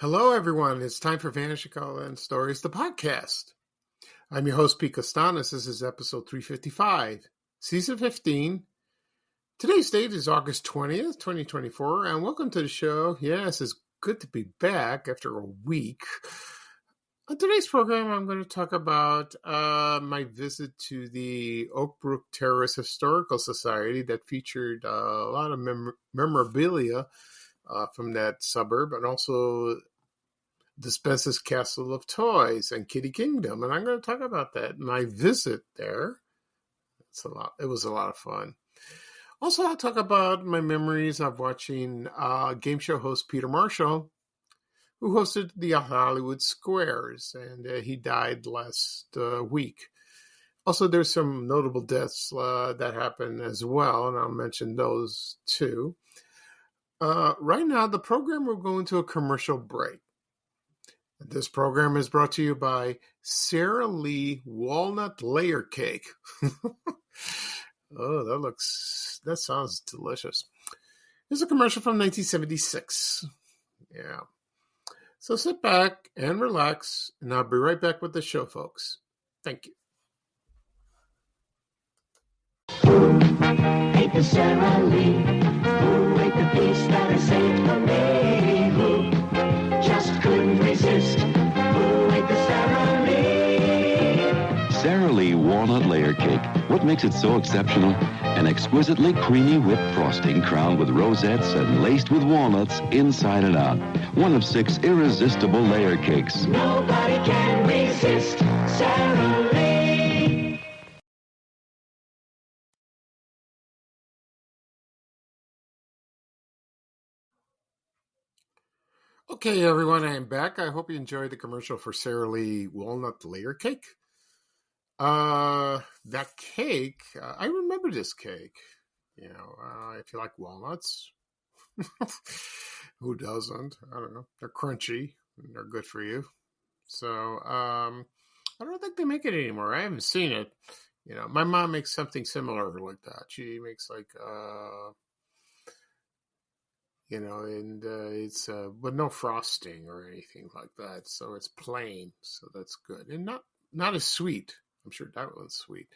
Hello, everyone. It's time for Vanishing Colin Stories, the podcast. I'm your host, Pete Costanis. This is episode 355, season 15. Today's date is August 20th, 2024, and welcome to the show. Yes, it's good to be back after a week. On today's program, I'm going to talk about my visit to the Oakbrook Terrace Historical Society that featured a lot of memorabilia from that suburb, and also Dispensa's Castle of Toys and Kiddie Kingdom. And I'm going to talk about that. My visit there. It was a lot of fun. Also, I'll talk about my memories of watching game show host Peter Marshall, who hosted the Hollywood Squares, and he died last week. Also, there's some notable deaths that happened as well, and I'll mention those too. Right now, the program will go into a commercial break. This program is brought to you by Sara Lee Walnut Layer Cake. Oh, that sounds delicious. It's a commercial from 1976. Yeah. So sit back and relax, and I'll be right back with the show, folks. Thank you. Ate the Sara Lee, who ate the piece that I saved for me, who just couldn't resist, who ate the Sara Lee. Sara Lee Walnut Layer Cake. What makes it so exceptional? An exquisitely creamy whipped frosting crowned with rosettes and laced with walnuts inside and out. One of 6 irresistible layer cakes. Nobody can resist Sara Lee. Okay, everyone, I am back. I hope you enjoyed the commercial for Sara Lee Walnut Layer Cake. That cake, I remember this cake. You know, if you like walnuts, who doesn't? I don't know. They're crunchy and they're good for you. So, I don't think they make it anymore. I haven't seen it. You know, my mom makes something similar like that. She makes like, you know, and it's but no frosting or anything like that. So it's plain. So that's good, and not as sweet. I'm sure that one's sweet.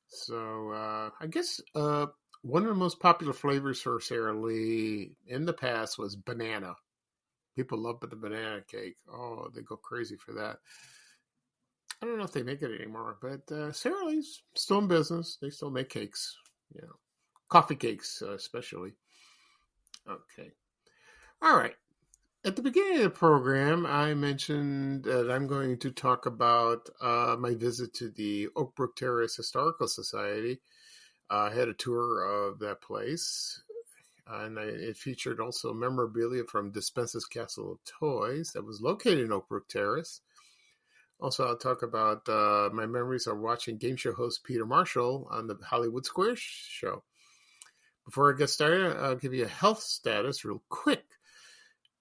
So I guess one of the most popular flavors for Sara Lee in the past was banana. People love the banana cake. Oh, they go crazy for that. I don't know if they make it anymore, but Sara Lee's still in business. They still make cakes, you know, coffee cakes especially. Okay. All right. At the beginning of the program, I mentioned that I'm going to talk about my visit to the Oakbrook Terrace Historical Society. I had a tour of that place, and it featured also memorabilia from Dispensa's Castle of Toys that was located in Oakbrook Terrace. Also, I'll talk about my memories of watching game show host Peter Marshall on the Hollywood Squares show. Before I get started, I'll give you a health status real quick.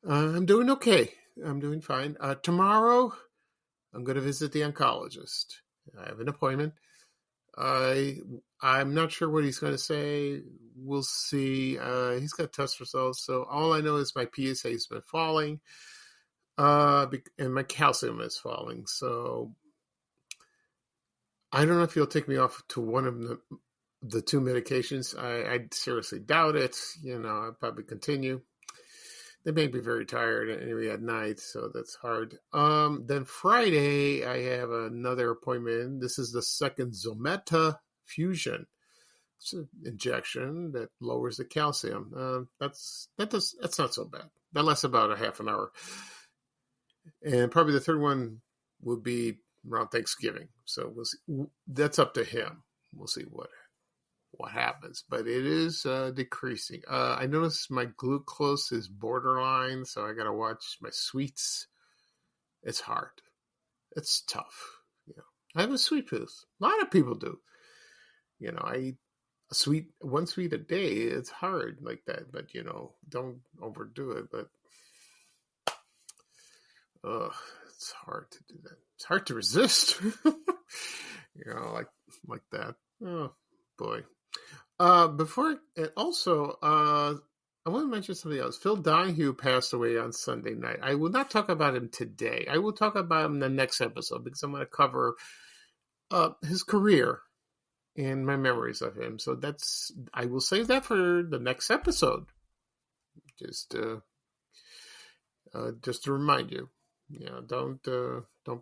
I'm doing okay. I'm doing fine. Tomorrow, I'm going to visit the oncologist. I have an appointment. I'm not sure what he's going to say. We'll see. He's got test results. So all I know is my PSA has been falling, and my calcium is falling. So I don't know if he'll take me off to one of the 2 medications. I seriously doubt it. You know, I'll probably continue. They make me very tired anyway at night, so that's hard. Then Friday, I have another appointment. This is the second Zometa fusion. It's an injection that lowers the calcium. That's not so bad. That lasts about a half an hour. And probably the third one will be around Thanksgiving. So we'll see. That's up to him. We'll see what happens, but it is decreasing. I noticed my glucose is borderline, so I got to watch my sweets. It's hard. It's tough. You know, I have a sweet tooth. A lot of people do. You know, I eat one sweet a day. It's hard like that, but you know, don't overdo it. But it's hard to do that. It's hard to resist. You know, like that. Oh boy. I want to mention something else. Phil Donahue passed away on Sunday night. I will not talk about him today. I will talk about him in the next episode because I'm going to cover his career and my memories of him. So I will save that for the next episode. Just to remind you, don't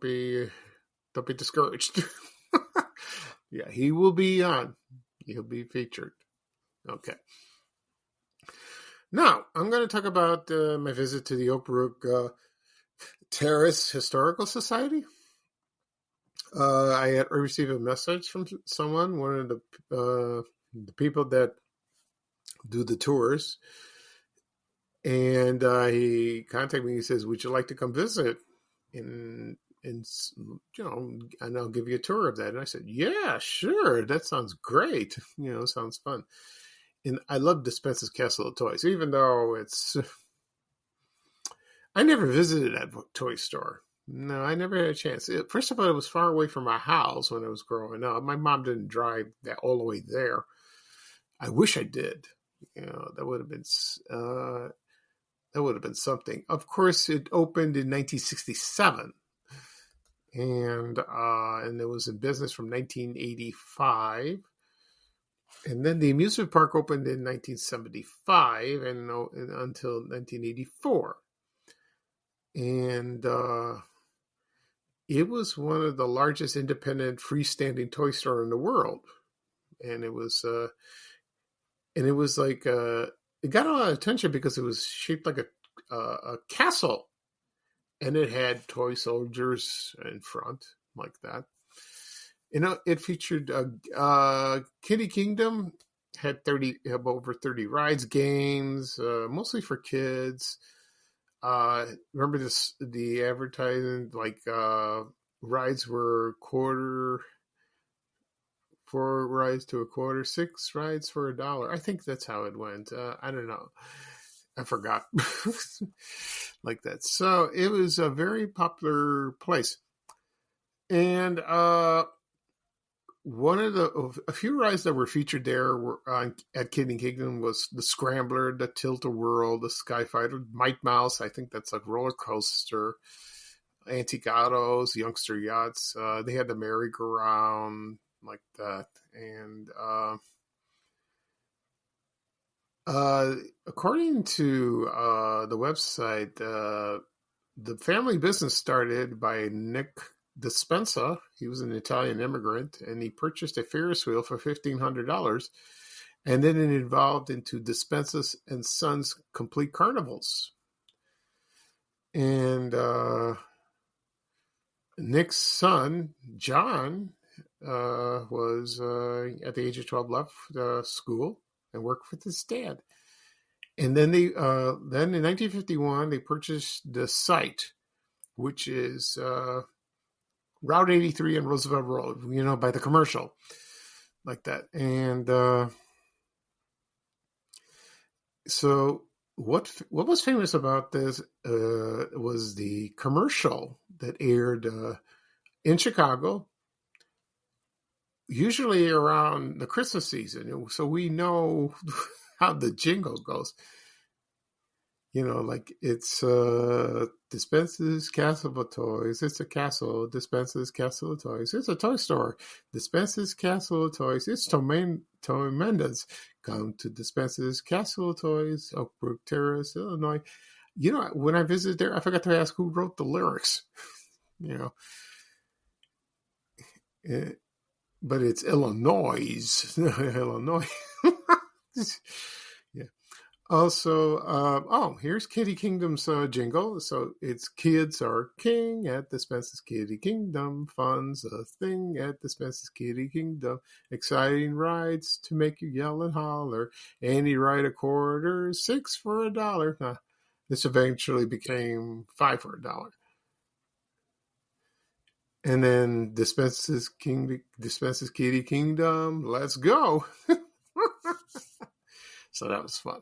be discouraged. Yeah, he will be on. He'll be featured. Okay. Now, I'm going to talk about my visit to the Oakbrook Terrace Historical Society. I had received a message from someone, one of the people that do the tours, and he contacted me. He says, "Would you like to come visit? And I'll give you a tour of that." And I said, "Yeah, sure. That sounds great. Sounds fun." And I love Dispensa's Castle of Toys, even though I never visited that toy store. No, I never had a chance. First of all, it was far away from my house when I was growing up. My mom didn't drive that all the way there. I wish I did. That would have been something. Of course, it opened in 1967, and it was in business from 1985. And then the amusement park opened in 1975 and until 1984. And it was one of the largest independent freestanding toy store in the world. And it was like, it got a lot of attention because it was shaped like a castle. And it had toy soldiers in front like that. It featured Kiddie Kingdom, had over 30 rides, games, mostly for kids. Remember the advertising, like rides were $0.25, 4 rides to $0.25, 6 rides for $1. I think that's how it went. I don't know. I forgot. Like that. So it was a very popular place. And a few rides that were featured there at Kiddie Kingdom was the Scrambler, the Tilt-A-Whirl, the Skyfighter, Might Mouse. I think that's a roller coaster. Antique Autos, Youngster Yachts. They had the merry-go-round like that. And according to the website, the family business started by Nick Dispensa. He was an Italian immigrant, and he purchased a Ferris wheel for $1,500, and then it evolved into Dispensa and Sons Complete Carnivals. And Nick's son, John, was at the age of 12 left school and worked with his dad. And then in 1951 they purchased the site, which is Route 83 and Roosevelt Road, by the commercial, like that. And so what was famous about this was the commercial that aired in Chicago, usually around the Christmas season. So we know how the jingle goes. Like it's Dispensa's Castle of Toys. It's a castle. Dispensa's Castle of Toys. It's a toy store. Dispensa's Castle of Toys. It's tremendous. Come to Dispensa's Castle of Toys, Oakbrook Terrace, Illinois. When I visited there, I forgot to ask who wrote the lyrics. But it's Illinois. Illinois. Yeah. Also, here's Kiddie Kingdom's jingle. So it's kids are king at Dispensa's Kiddie Kingdom. Fun's a thing at Dispensa's Kiddie Kingdom. Exciting rides to make you yell and holler. Any ride $0.25, 6 for $1. Now, this eventually became 5 for $1. And then Dispensa's Kiddie Kingdom. Let's go. So that was fun.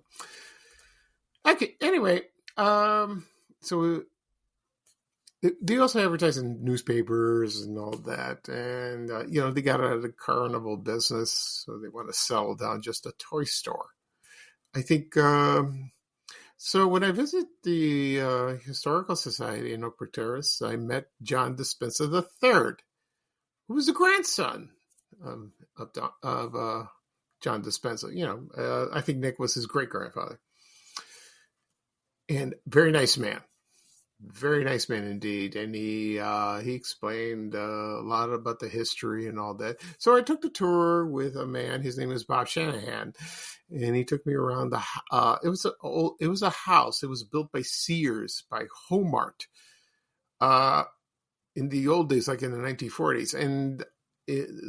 Okay, anyway, so they also advertise in newspapers and all that. And, they got out of the carnival business, so they want to settle down just a toy store. I think So when I visit the Historical Society in Oakbrook Terrace, I met John Dispensa III, who was the grandson of John Dispensa. I think Nick was his great-grandfather. And very nice man. Very nice man indeed. And he explained a lot about the history and all that. So I took the tour with a man. His name is Bob Shanahan. And he took me around it was a house. It was built by Sears, by Homart, in the old days, like in the 1940s. And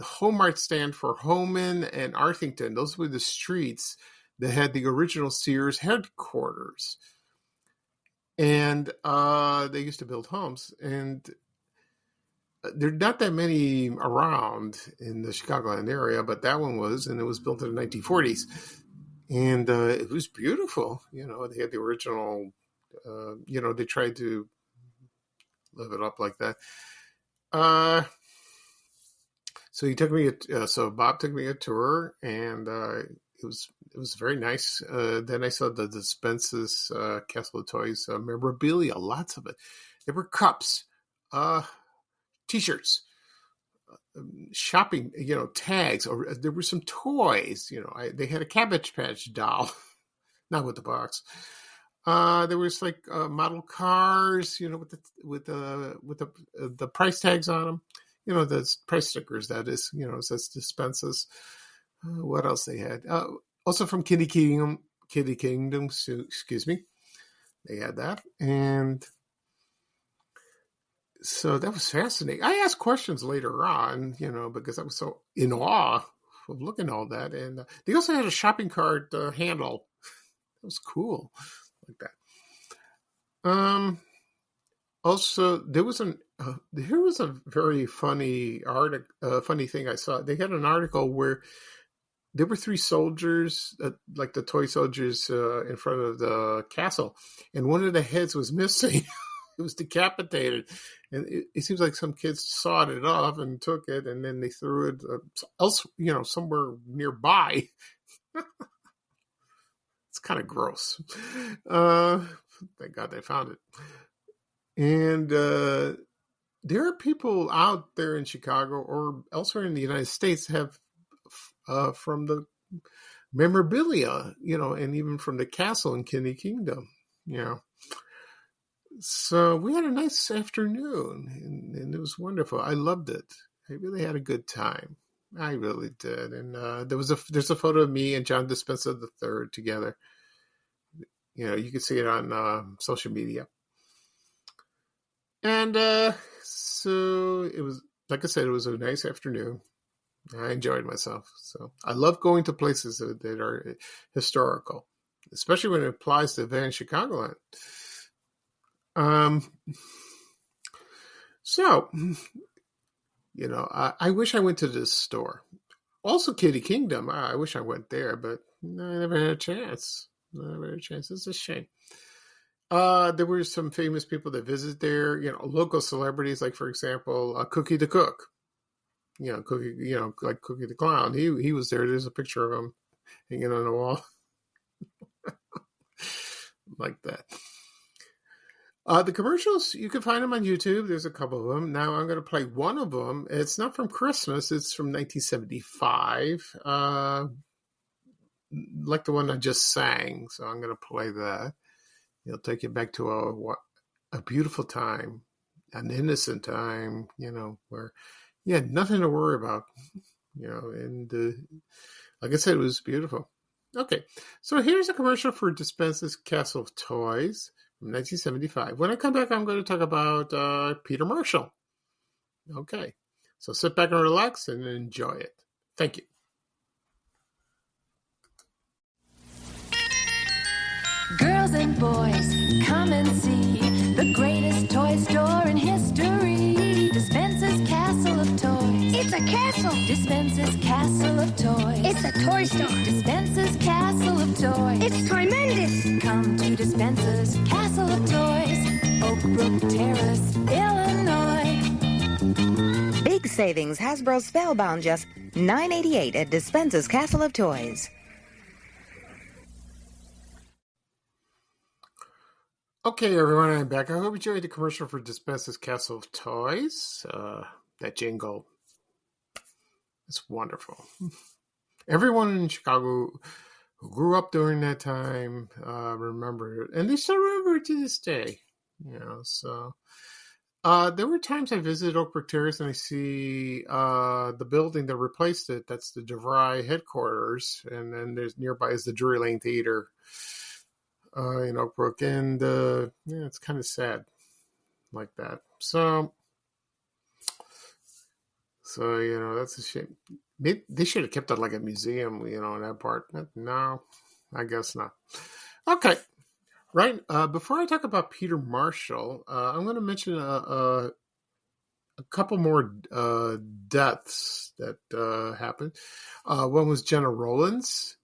Homart stand for Homan and Arthington. Those were the streets that had the original Sears headquarters. And they used to build homes. And there are not that many around in the Chicagoland area, but that one was, and it was built in the 1940s. And it was beautiful. They had the original, they tried to live it up like that. So Bob took me a tour, and it was very nice. Then I saw the Dispensa's Castle of Toys memorabilia, lots of it. There were cups, T-shirts, shopping, tags, or there were some toys. They had a Cabbage Patch doll, not with the box. There was like model cars, with the price tags on them. The price stickers. That is, it says Dispensas. What else they had? Also from Kiddie Kingdom, excuse me. They had that, and so that was fascinating. I asked questions later on, because I was so in awe of looking at all that. And they also had a shopping cart handle. That was cool, like that. Also, there was a very funny funny thing I saw. They had an article where there were three soldiers, like the toy soldiers, in front of the castle, and one of the heads was missing. It was decapitated, and it seems like some kids sawed it off and took it, and then they threw it somewhere nearby. It's kind of gross. Thank God they found it. And there are people out there in Chicago or elsewhere in the United States have from the memorabilia, and even from the castle in Kiddie Kingdom, So we had a nice afternoon, and it was wonderful. I loved it. I really had a good time. I really did. And there's a photo of me and John Dispensa III together. You can see it on social media. And so it was, like I said, it was a nice afternoon. I enjoyed myself. So I love going to places that are historical, especially when it applies to Van Chicagoland. So, I wish I went to this store. Also, Kiddie Kingdom. I wish I went there, but I never had a chance. It's a shame. There were some famous people that visit there, local celebrities, like, for example, Cookie the Cook. Cookie, like Cookie the Clown. He was there. There's a picture of him hanging on the wall. Like that. The commercials, you can find them on YouTube. There's a couple of them. Now I'm going to play one of them. It's not from Christmas. It's from 1975. Like the one I just sang. So I'm going to play that. It'll take you back to a beautiful time, an innocent time, where you had nothing to worry about, and like I said, it was beautiful. Okay, so here's a commercial for Dispensa's Castle of Toys from 1975. When I come back, I'm going to talk about Peter Marshall. Okay, so sit back and relax and enjoy it. Thank you. Girls and boys, come and see the greatest toy store in history. Dispensa's Castle of Toys. It's a castle. Dispensa's Castle of Toys. It's a toy store. Dispensa's Castle of Toys. It's tremendous. Come to Dispensa's Castle of Toys, Oakbrook Terrace, Illinois. Big savings. Hasbro Spellbound just $9.88 at Dispensa's Castle of Toys. Okay, everyone, I'm back. I hope you enjoyed the commercial for Dispensa's Castle of Toys. That jingle is wonderful. Everyone in Chicago who grew up during that time remember it, and they still remember it to this day. So there were times I visited Oakbrook Terrace and I see the building that replaced it. That's the DeVry headquarters, and then there's nearby is the Drury Lane Theater in Oakbrook, and it's kind of sad like that. So that's a shame. They should have kept it like a museum, in that part. No, I guess not. Okay, right. Before I talk about Peter Marshall, I'm going to mention a couple more deaths that happened. One was Jenna Rollins.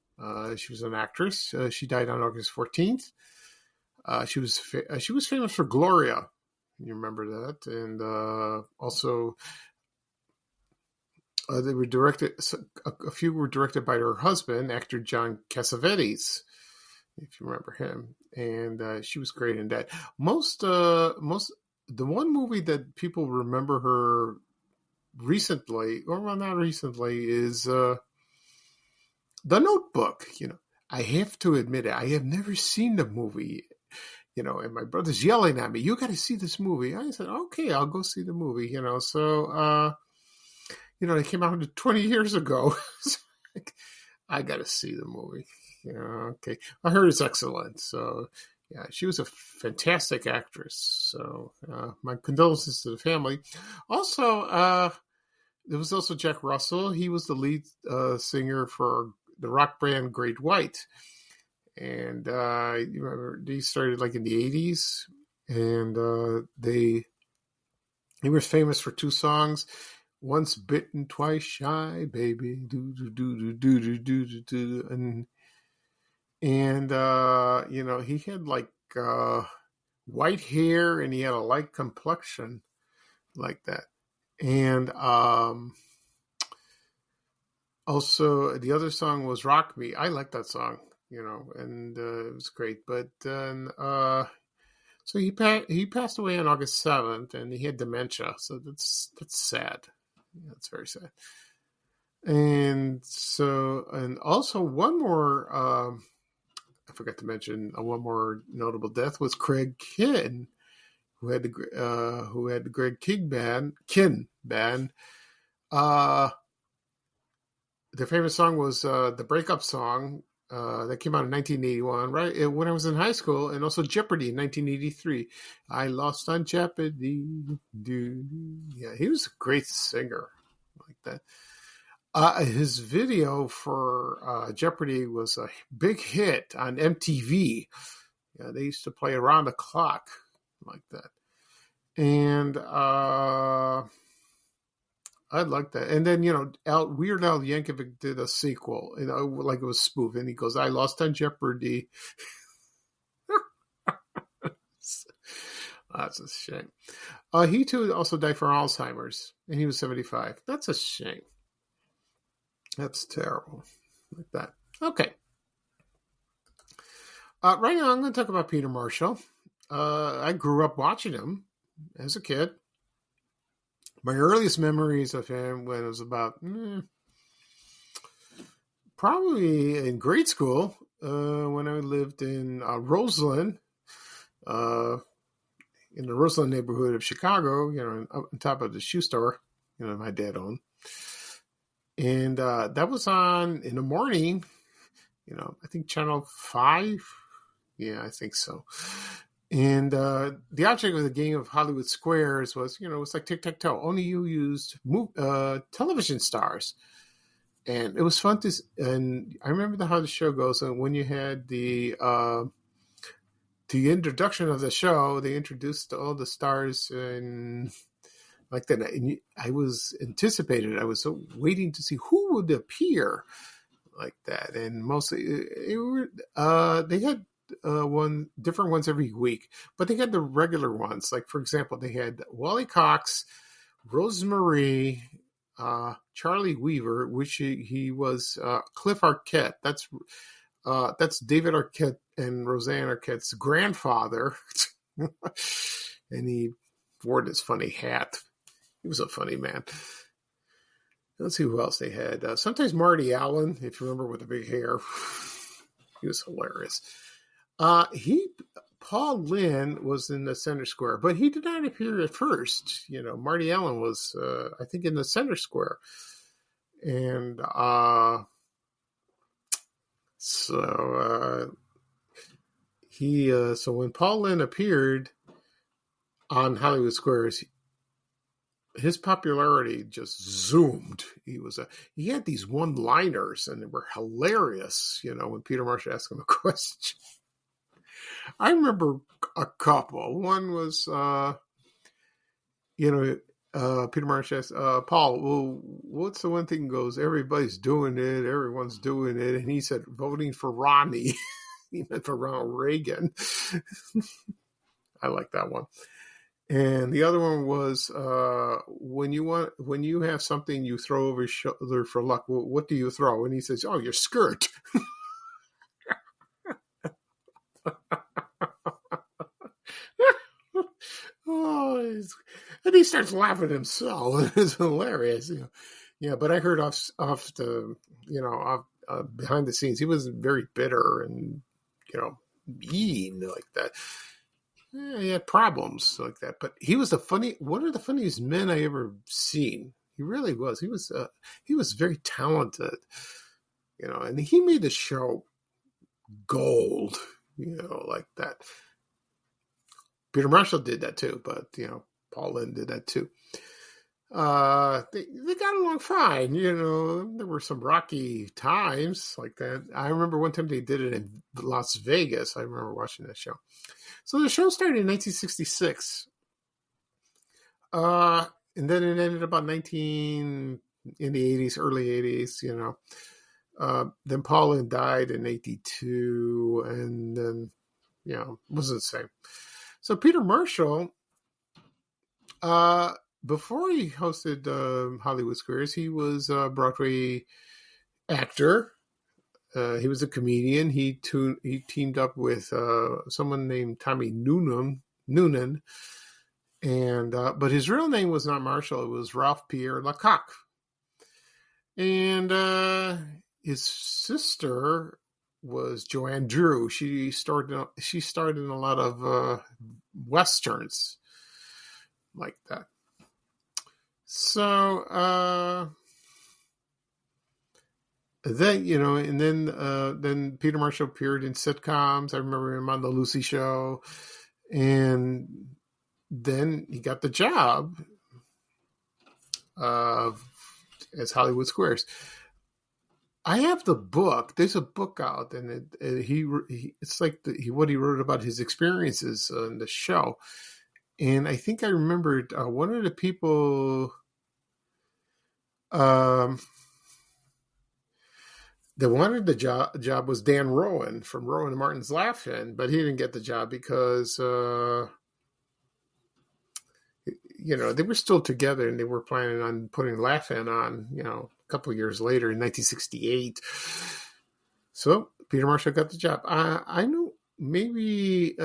She was an actress. She died on August 14th. She was famous for Gloria. You remember that? And also, they were directed. A few were directed by her husband, actor John Cassavetes, if you remember him. And she was great in that. The one movie that people remember her recently, or well, not recently, is The Notebook. I have to admit it. I have never seen the movie. And my brother's yelling at me, "You got to see this movie." I said, "Okay, I'll go see the movie." So it came out 20 years ago. I got to see the movie. Okay. I heard it's excellent. So, yeah, she was a fantastic actress. So, my condolences to the family. Also, there was also Jack Russell. He was the lead singer for the rock band Great White. And you remember, they started like in the 80s. And he was famous for two songs. Once bitten, twice shy, baby. Do do do do do do do do. And he had like white hair and he had a light complexion like that. And also the other song was Rock Me. I like that song, and it was great. But then so he passed away on August 7th, and he had dementia. So that's sad. That's very sad. And so, and also one more, I forgot to mention one more notable death was Craig Kinn, who had the Greg Kinn band. Their famous song was the breakup song that came out in 1981, right? When I was in high school, and also Jeopardy in 1983. I lost on Jeopardy. Yeah, he was a great singer like that. His video for Jeopardy was a big hit on MTV. Yeah, they used to play around the clock like that. And I like that. And then, Weird Al Yankovic did a sequel, like it was spoof. And he goes, I lost on Jeopardy. That's a shame. He too also died from Alzheimer's, and he was 75. That's a shame. That's terrible. Like that. Okay. Right now, I'm going to talk about Peter Marshall. I grew up watching him as a kid. My earliest memories of him when I was about probably in grade school, when I lived in Roseland, in the Roseland neighborhood of Chicago, up on top of the shoe store, my dad owned. And that was on in the morning, I think Channel 5. Yeah, I think so. And the object of the game of Hollywood Squares was, it was like tic-tac-toe. Only you used television stars. And it was fun and I remember how the show goes. And when you had the introduction of the show, they introduced all the stars and like that. And I was anticipated. I was so waiting to see who would appear like that. And mostly they had different ones every week, but they had the regular ones. Like, for example, they had Wally Cox, Rosemary, Charlie Weaver, which he was Cliff Arquette. That's David Arquette and Roseanne Arquette's grandfather. And he wore this funny hat. He was a funny man. Let's see who else they had. Sometimes Marty Allen, if you remember, with the big hair. He was hilarious. Paul Lynde was in the center square, but he did not appear at first. Marty Allen was, I think, in the center square. And so when Paul Lynde appeared on Hollywood Squares, his popularity just zoomed. He had these one-liners, and they were hilarious. When Peter Marshall asked him a question. I remember a couple. One was, Peter Marshall asked, Paul, well, what's the one thing goes, everybody's doing it, everyone's doing it, and he said, voting for Romney. He meant for Ronald Reagan. I like that one. And the other one was, when you have something you throw over your shoulder for luck, what do you throw? And he says, oh, your skirt. And he starts laughing himself. It's hilarious. Yeah, but I heard off the, behind the scenes, he was very bitter and, mean like that. Yeah, he had problems like that, but he was one of the funniest men I ever seen. He really was. He was very talented, and he made the show gold, like that. Peter Marshall did that too, but Paul Lynde did that too. They got along fine, there were some rocky times like that. I remember one time they did it in Las Vegas. I remember watching that show. So the show started in 1966. And then it ended about in the 80s, early 80s, Then Paul Lynde died in 82, and then, it wasn't the same. So Peter Marshall, before he hosted Hollywood Squares, he was a Broadway actor. He was a comedian. He teamed up with someone named Tommy Noonan, and but his real name was not Marshall. It was Ralph Pierre Lecoq. And his sister was Joanne Drew. She starred in a lot of westerns like that. So then Peter Marshall appeared in sitcoms. I remember him on the Lucy Show, and then he got the job as Hollywood Squares. I have the book. There's a book out, and it's like what he wrote about his experiences on the show. And I think I remembered one of the people that wanted the job was Dan Rowan from Rowan and Martin's Laugh-In, but he didn't get the job because they were still together and they were planning on putting Laugh-In on, a couple of years later in 1968. So Peter Marshall got the job. I know maybe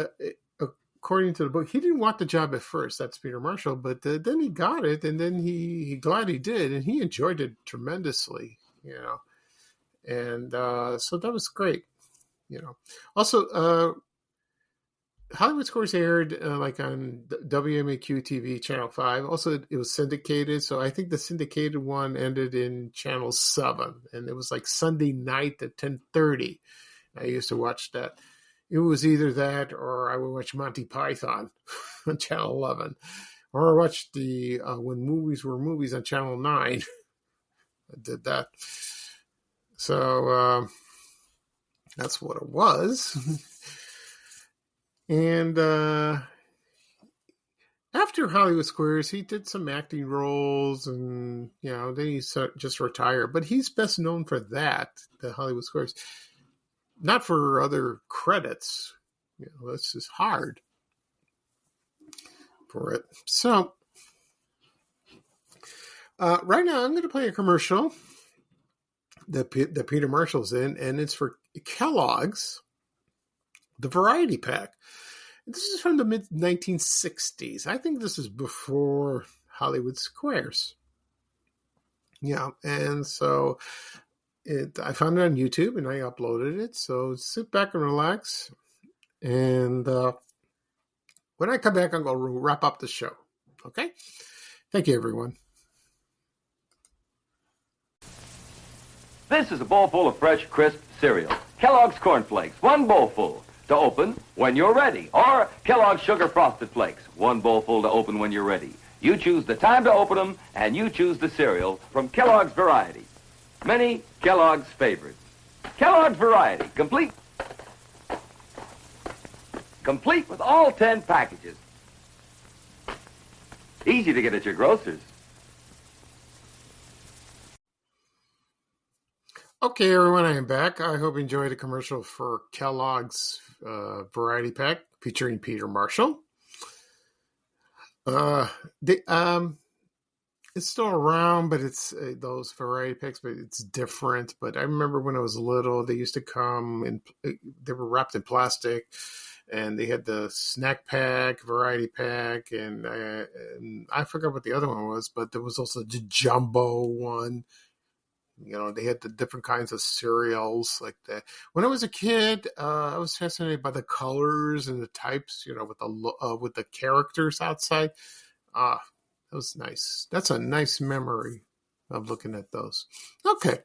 according to the book, he didn't want the job at first. That's Peter Marshall, but then he got it, and then he glad he did, and he enjoyed it tremendously, And so that was great, Also, Hollywood Squares aired like on WMAQ TV, Channel 5. Also, it was syndicated. So I think the syndicated one ended in Channel 7. And it was like Sunday night at 10:30. I used to watch that. It was either that or I would watch Monty Python on Channel 11. Or I watched the when movies were movies on Channel 9. I did that. So that's what it was. And after Hollywood Squares, he did some acting roles, and then he just retired. But he's best known for that, the Hollywood Squares, not for other credits. That's just hard for it. So right now, I'm going to play a commercial that Peter Marshall's in, and it's for Kellogg's, the variety pack. This is from the mid 1960s. I think this is before Hollywood Squares. Yeah, and so I found it on YouTube and I uploaded it. So sit back and relax. And when I come back, I'm going to wrap up the show. Okay? Thank you, everyone. This is a bowl full of fresh, crisp cereal. Kellogg's Corn Flakes, 1 bowl full to open when you're ready. Or Kellogg's Sugar Frosted Flakes, 1 bowl full to open when you're ready. You choose the time to open them, and you choose the cereal from Kellogg's Variety. Many Kellogg's favorites. Kellogg's Variety, complete with all 10 packages. Easy to get at your grocers. Okay, everyone, I am back. I hope you enjoyed a commercial for Kellogg's Variety Pack featuring Peter Marshall. It's still around, but it's those variety packs, but it's different. But I remember when I was little, they used to come and they were wrapped in plastic, and they had the snack pack, variety pack, and I forgot what the other one was, but there was also the jumbo one. You know, they had the different kinds of cereals like that. When I was a kid, I was fascinated by the colors and the types, you know, with the characters outside. That was nice. That's a nice memory of looking at those. Okay.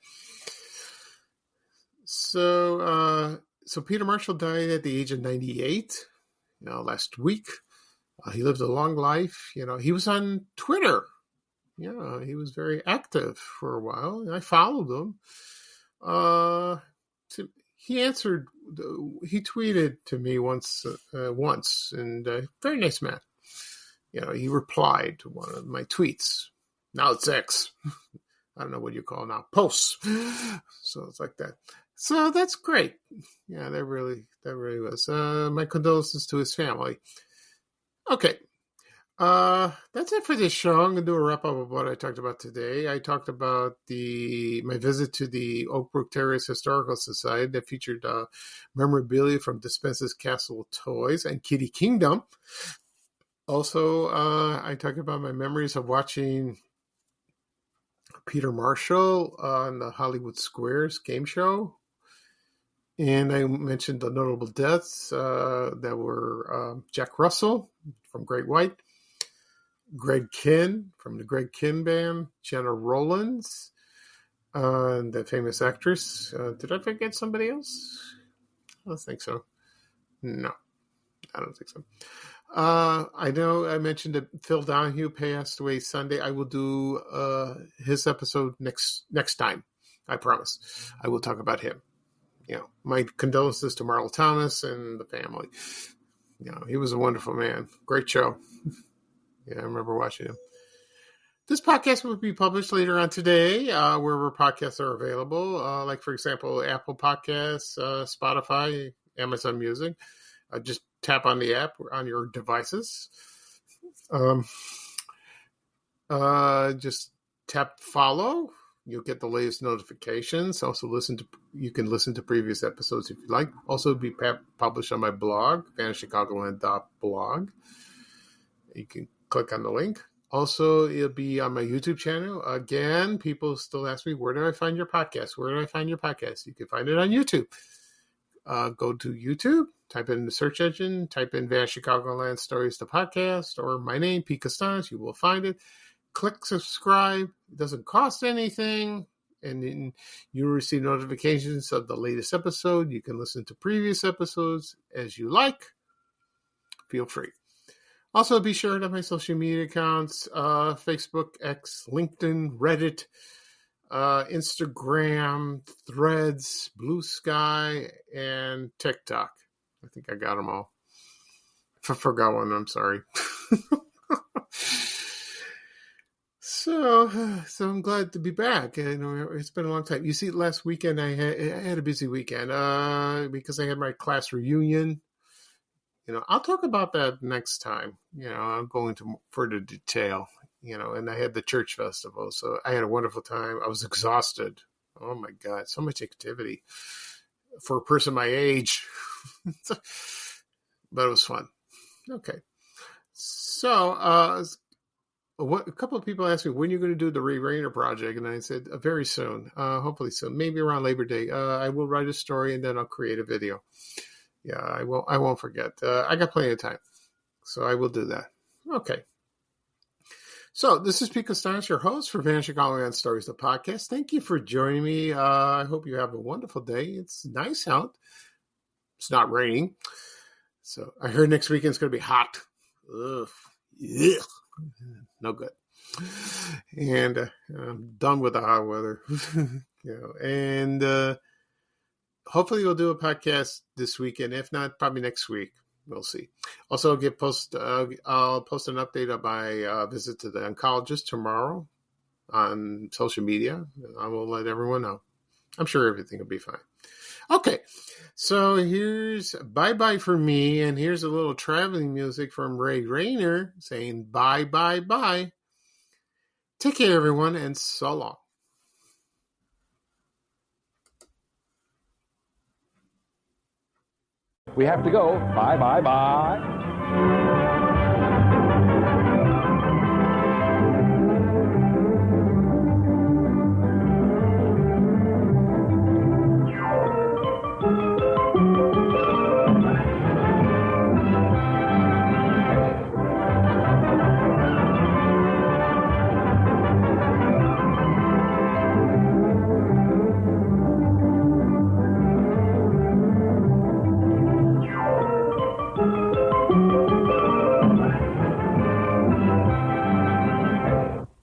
So Peter Marshall died at the age of 98, last week. He lived a long life. He was on Twitter. Yeah, he was very active for a while. And I followed him. He tweeted to me once, and very nice man. He replied to one of my tweets. Now it's X. I don't know what you call it now. Posts. So it's like that. So that's great. Yeah, that really was. My condolences to his family. Okay. That's it for this show. I'm going to do a wrap up of what I talked about today. I talked about my visit to the Oakbrook Terrace Historical Society that featured memorabilia from Dispensa's Castle Toys and Kiddie Kingdom. Also, I talked about my memories of watching Peter Marshall on the Hollywood Squares game show. And I mentioned the notable deaths that were Jack Russell from Great White, Greg Kihn from the Greg Kihn Band, Jenna Rollins, the famous actress. Did I forget somebody else? I don't think so. No, I don't think so. I know I mentioned that Phil Donahue passed away Sunday. I will do his episode next time. I promise. I will talk about him. My condolences to Marla Thomas and the family. He was a wonderful man. Great show. I remember watching him. This podcast will be published later on today, wherever podcasts are available. Like, for example, Apple Podcasts, Spotify, Amazon Music. Just tap on the app on your devices. Just tap follow. You'll get the latest notifications. Also, you can listen to previous episodes if you like. Also, be published on my blog, vanishchicagoland.blog. You can click on the link. Also, it'll be on my YouTube channel. Again, people still ask me, where do I find your podcast? Where do I find your podcast? You can find it on YouTube. Go to YouTube, type it in the search engine, type in Vanish Chicagoland Stories, the podcast, or my name, Pete Costanz. You will find it. Click subscribe. It doesn't cost anything. And then you'll receive notifications of the latest episode. You can listen to previous episodes as you like. Feel free. Also, be sure to have my social media accounts, Facebook, X, LinkedIn, Reddit, Instagram, Threads, Blue Sky, and TikTok. I think I got them all. If I forgot one, I'm sorry. So I'm glad to be back. It's been a long time. You see, last weekend I had a busy weekend because I had my class reunion. I'll talk about that next time. I'll go into further detail. And I had the church festival, so I had a wonderful time. I was exhausted. Oh my God, so much activity for a person my age. But it was fun. Okay. So, a couple of people asked me when you're going to do the Ray Rayner project, and I said very soon, hopefully soon, maybe around Labor Day. I will write a story and then I'll create a video. Yeah, I won't forget. I got plenty of time, so I will do that. Okay. So this is Pete Costanis, your host for Vanishing Hollywood Stories, the podcast. Thank you for joining me. I hope you have a wonderful day. It's nice out. It's not raining. So I heard next weekend's going to be hot. Ugh. Ugh. No good. And I'm done with the hot weather. And hopefully we'll do a podcast this weekend. If not, probably next week. We'll see. Also, I'll post an update of my visit to the oncologist tomorrow on social media. I will let everyone know. I'm sure everything will be fine. Okay, so here's bye-bye for me, and here's a little traveling music from Ray Rayner saying bye, bye, bye. Take care, everyone, and so long. We have to go. Bye, bye, bye.